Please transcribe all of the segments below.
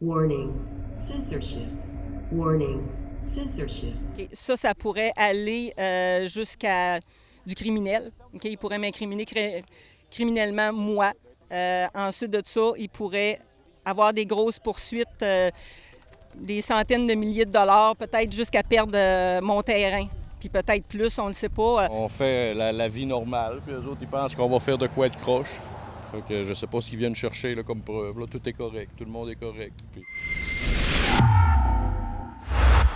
Warning, censorship. Warning, censorship. Okay. Ça pourrait aller jusqu'à du criminel. Okay? Il pourrait m'incriminer criminellement, moi. Ensuite de ça, il pourrait avoir des grosses poursuites, des centaines de milliers de dollars, peut-être jusqu'à perdre mon terrain. Puis peut-être plus, on ne le sait pas. On fait la vie normale, puis eux autres, ils pensent qu'on va faire de quoi être croche. Fait que je sais pas ce qu'ils viennent chercher là, comme preuve. Là, tout est correct, tout le monde est correct. Puis...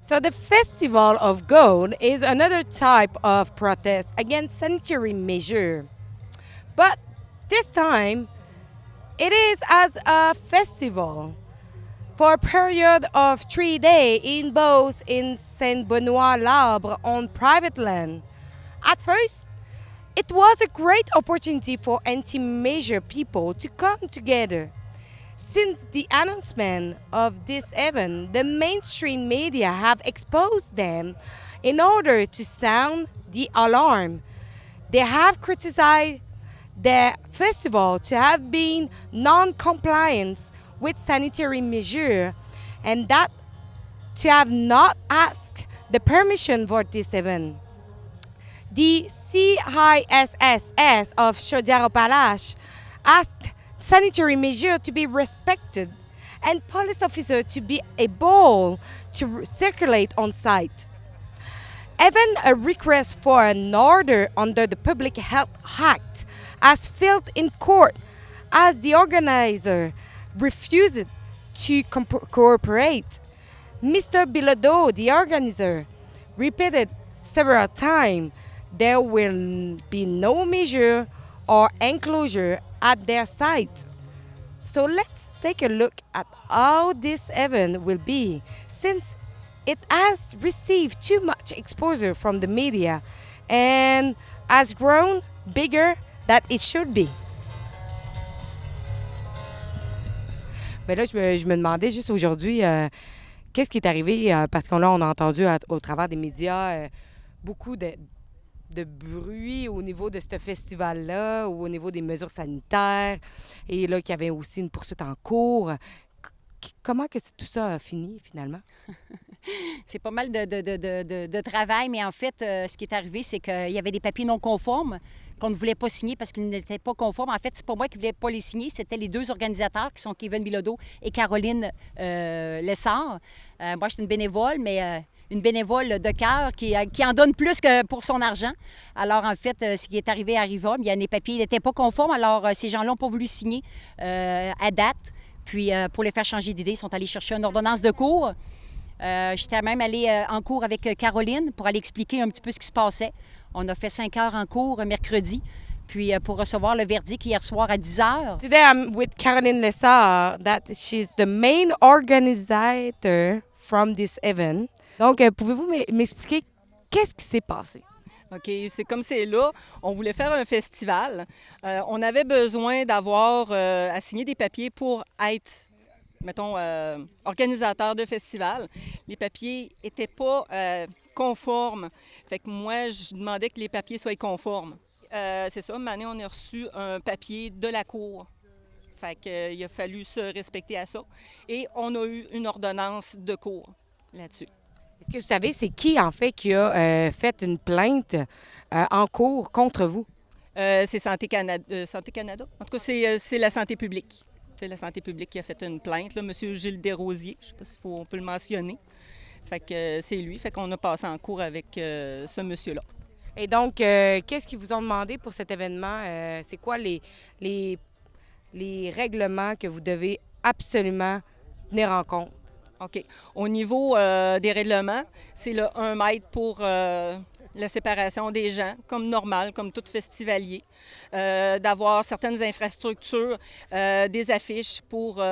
So the Festival of Gold is another type of protest against sanitary measure. But this time, it is as a festival for a period of 3 days in both in Saint-Benoît-Labre on private land. At first, it was a great opportunity for anti-measure people to come together. Since the announcement of this event, the mainstream media have exposed them in order to sound the alarm. They have criticized the festival to have been non-compliant with sanitary measures and that to have not asked the permission for this event. The CISSS of Chaudière-Appalaches asked sanitary measures to be respected and police officers to be able to circulate on site. Even a request for an order under the Public Health Act has failed in court as the organizer refused to cooperate. Mr. Bilodeau, the organizer, repeated several times there will be no measure or enclosure at their site. So let's take a look at how this event will be, since it has received too much exposure from the media and has grown bigger than it should be. Mais là, je me demandais juste aujourd'hui, qu'est-ce qui est arrivé, parce qu'on on a entendu au travers des médias beaucoup de bruit au niveau de ce festival-là, ou au niveau des mesures sanitaires, et là, qu'il y avait aussi une poursuite en cours. Comment que tout ça a fini, finalement? C'est pas mal de travail, mais en fait, ce qui est arrivé, c'est qu'il y avait des papiers non conformes qu'on ne voulait pas signer parce qu'ils n'étaient pas conformes. En fait, c'est pas moi qui ne voulais pas les signer, c'était les deux organisateurs qui sont Kevin Bilodeau et Caroline Lessard. Moi, je suis une bénévole, mais une bénévole de cœur qui en donne plus que pour son argent. Alors, en fait, ce qui est arrivé arriva, il y a des papiers, ils n'étaient pas conformes, alors ces gens-là n'ont pas voulu signer à date. Puis, pour les faire changer d'idée, ils sont allés chercher une ordonnance de cours. J'étais même allée en cours avec Caroline pour aller expliquer un petit peu ce qui se passait. On a fait 5 heures en cours mercredi, puis pour recevoir le verdict hier soir à 10 heures. Today I'm with Caroline Lessard, that she's the main organizer from this event. Donc, pouvez-vous m'expliquer qu'est-ce qui s'est passé? OK, c'est comme c'est là. On voulait faire un festival. On avait besoin d'avoir à signer des papiers pour être, mettons, organisateur de festival. Les papiers n'étaient pas conformes. Fait que moi, je demandais que les papiers soient conformes. C'est ça, une année, on a reçu un papier de la Cour. Fait qu'il a fallu se respecter à ça. Et on a eu une ordonnance de cour là-dessus. Est-ce que vous savez, c'est qui, en fait, qui a fait une plainte en cours contre vous? C'est Santé Canada. En tout cas, c'est la santé publique. C'est la santé publique qui a fait une plainte, là, M. Gilles Desrosiers. Je ne sais pas si on peut le mentionner. Fait que c'est lui. Fait qu'on a passé en cours avec ce monsieur-là. Et donc, qu'est-ce qu'ils vous ont demandé pour cet événement? C'est quoi les règlements que vous devez absolument tenir en compte? OK. Au niveau des règlements, c'est le 1 mètre pour la séparation des gens, comme normal, comme tout festivalier. D'avoir certaines infrastructures, des affiches pour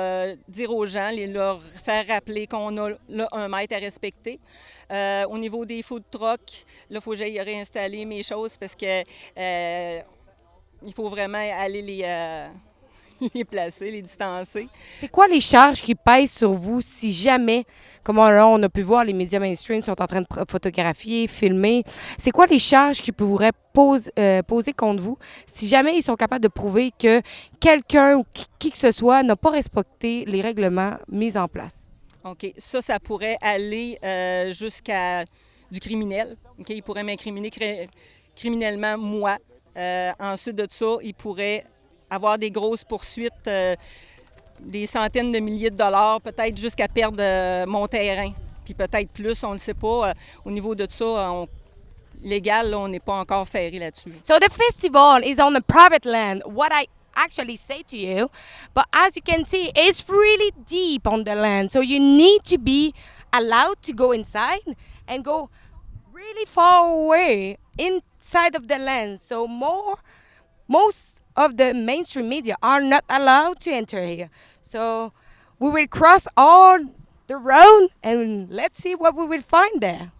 dire aux gens, leur faire rappeler qu'on a le 1 mètre à respecter. Au niveau des food trucks, là, il faut que j'aille réinstaller mes choses parce que il faut vraiment aller les placer, les distancer. C'est quoi les charges qui pèsent sur vous si jamais, comme on a pu voir, les médias mainstream sont en train de photographier, filmer. C'est quoi les charges qui pourraient poser contre vous si jamais ils sont capables de prouver que quelqu'un ou qui que ce soit n'a pas respecté les règlements mis en place? OK. Ça pourrait aller jusqu'à du criminel. OK? Il pourrait m'incriminer criminellement, moi. Ensuite de ça, il pourrait avoir des grosses poursuites, des centaines de milliers de dollars, peut-être jusqu'à perdre mon terrain. Puis peut-être plus, on ne le sait pas. Au niveau de ça, légal, là, on n'est pas encore ferré là-dessus. So the festival is on a private land. What I actually say to you, but as you can see, it's really deep on the land. So you need to be allowed to go inside and go really far away inside of the land. So most of the mainstream media are not allowed to enter here. So we will cross all the road and let's see what we will find there.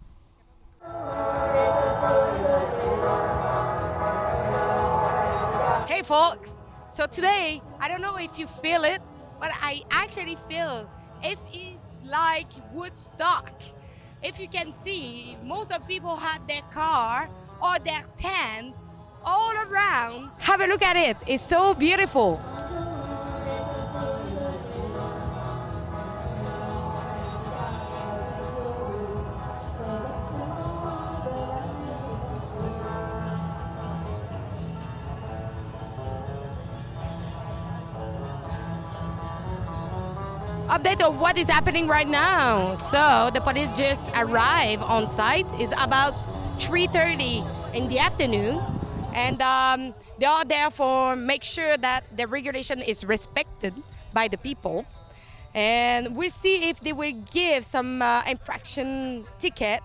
Hey folks, so today, I don't know if you feel it, but I actually feel it is like Woodstock. If you can see, most of people have their car or their tent all around. Have a look at it, it's so beautiful. Update of what is happening right now. So the police just arrived on site. It's about 3:30 in the afternoon, and they are there for make sure that the regulation is respected by the people. And we'll see if they will give some infraction ticket.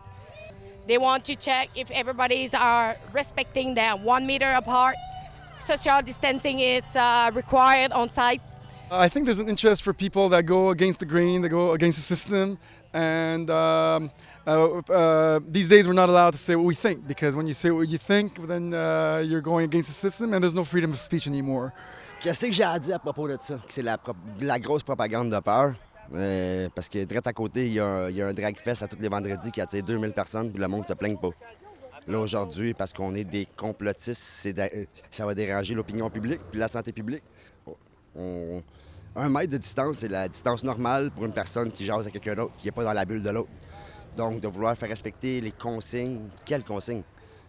They want to check if everybody's are respecting their 1 meter apart. Social distancing is required on site. I think there's an interest for people that go against the grain, that go against the system, and these days we're not allowed to say what we think, because when you say what you think, then you're going against the system and there's no freedom of speech anymore. Qu'est-ce que j'ai à dire à propos de ça? Que c'est la grosse propagande de peur. Parce que direct à côté, il y a un drag fest à tous les vendredis qui attire 2000 personnes, puis le monde ne se plaigne pas. Là, aujourd'hui, parce qu'on est des complotistes, ça va déranger l'opinion publique puis la santé publique. 1 mètre de distance, c'est la distance normale pour une personne qui jase à quelqu'un d'autre, qui n'est pas dans la bulle de l'autre. Donc, de vouloir faire respecter les consignes, quelles consignes?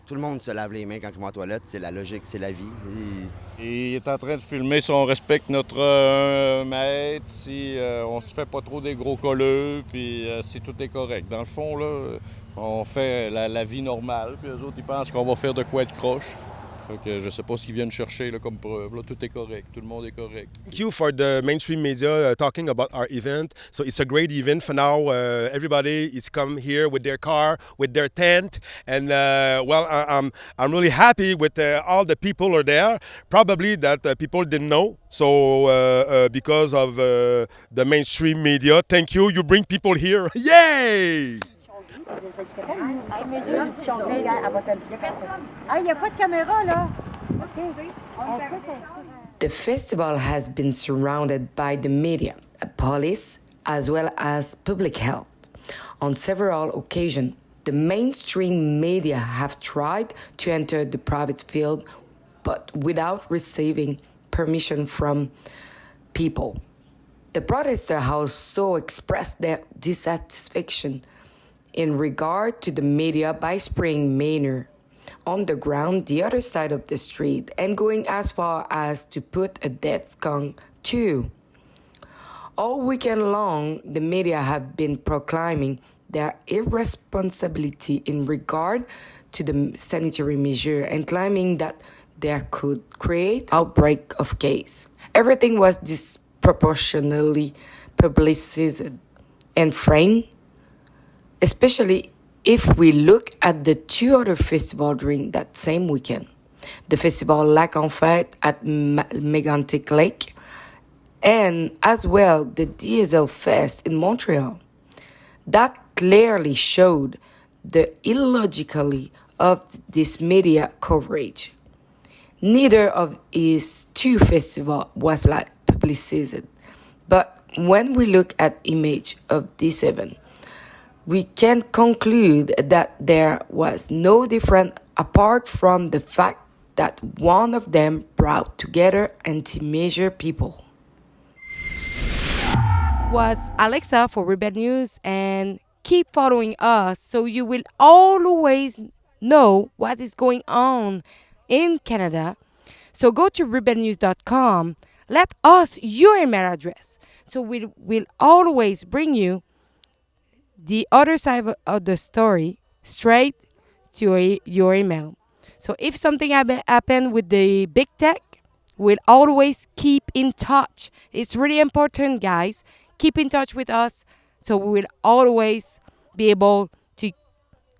Tout le monde se lave les mains quand il va aux toilettes, c'est la logique, c'est la vie. Il est en train de filmer si on respecte notre 1 mètre, si on se fait pas trop des gros colleux, puis si tout est correct. Dans le fond, là, on fait la vie normale, puis eux autres, ils pensent qu'on va faire de quoi être croche. Fait que je sais pas ce qu'ils viennent chercher là, comme preuve. Là, tout est correct, tout le monde est correct. Thank you for the mainstream media talking about our event. So it's a great event for now. Everybody is come here with their car, with their tent, and I'm really happy with all the people are there. Probably that people didn't know. So because of the mainstream media, thank you. You bring people here. Yay! The festival has been surrounded by the media, police, as well as public health. On several occasions, the mainstream media have tried to enter the private field, but without receiving permission from people. The protesters also expressed their dissatisfaction in regard to the media by spraying manure on the ground the other side of the street and going as far as to put a dead skunk too. All weekend long, the media have been proclaiming their irresponsibility in regard to the sanitary measure and claiming that they could create outbreak of case. Everything was disproportionately publicized and framed, especially if we look at the 2 other festivals during that same weekend. The festival Lac en Fête at Mégantic Lake, and as well the Diesel Fest in Montreal. That clearly showed the illogicality of this media coverage. Neither of his two festivals was like publicized. But when we look at image of this event, we can conclude that there was no difference apart from the fact that one of them brought together anti-measure people. Was Alexa for Rebel News, and keep following us so you will always know what is going on in Canada. So go to rebelnews.com, let us your email address, so we'll always bring you the other side of the story straight to your email. So if something happened with the big tech, we'll always keep in touch. It's really important, guys. Keep in touch with us so we will always be able to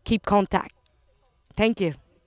keep contact. Thank you.